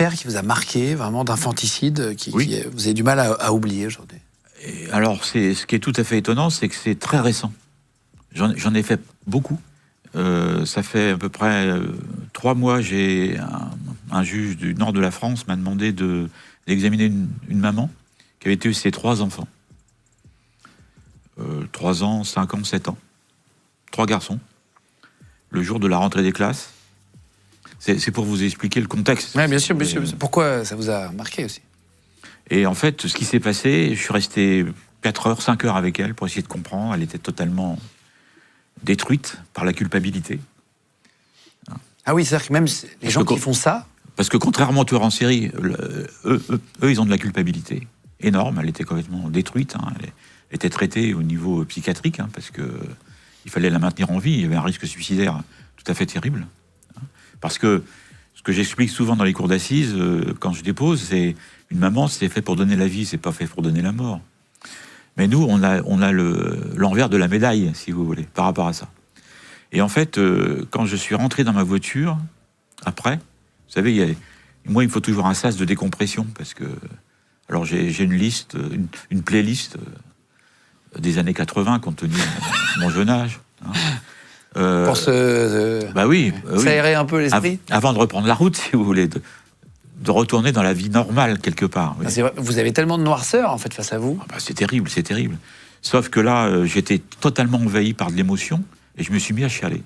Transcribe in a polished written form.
affaire qui vous a marqué, vraiment d'infanticide, qui vous avez du mal à oublier aujourd'hui? Alors, ce qui est tout à fait étonnant, c'est que c'est très récent. J'en ai fait beaucoup. Ça fait à peu près 3 mois, j'ai un juge du nord de la France m'a demandé d'examiner une maman qui avait eu ses 3 enfants. 3 ans, 5 ans, 7 ans. 3 garçons. Le jour de la rentrée des classes. C'est pour vous expliquer le contexte. Oui, bien sûr, bien sûr. Pourquoi ça vous a marqué aussi? Et en fait, ce qui s'est passé, je suis resté 4 heures, 5 heures avec elle pour essayer de comprendre. Elle était totalement détruite par la culpabilité. Ah oui, c'est-à-dire que même les gens qui font ça... Parce que contrairement aux tueurs en série, eux, ils ont de la culpabilité énorme. Elle était complètement détruite. Elle était traitée au niveau psychiatrique, parce que il fallait la maintenir en vie. Il y avait un risque suicidaire tout à fait terrible. Parce que ce que j'explique souvent dans les cours d'assises, quand je dépose, c'est une maman, c'est fait pour donner la vie, c'est pas fait pour donner la mort. Mais nous, on a l'envers de la médaille, si vous voulez, par rapport à ça. Et en fait, quand je suis rentré dans ma voiture, après, vous savez, moi, il me faut toujours un sas de décompression, parce que... Alors, j'ai une liste, une playlist des années 80, compte tenu de mon jeune âge. Pour s'aérer un peu l'esprit. Avant de reprendre la route, si vous voulez, de retourner dans la vie normale, quelque part. Oui. C'est vrai, vous avez tellement de noirceur, en fait, face à vous. C'est terrible, c'est terrible. Sauf que là, j'étais totalement envahi par de l'émotion, et je me suis mis à chialer.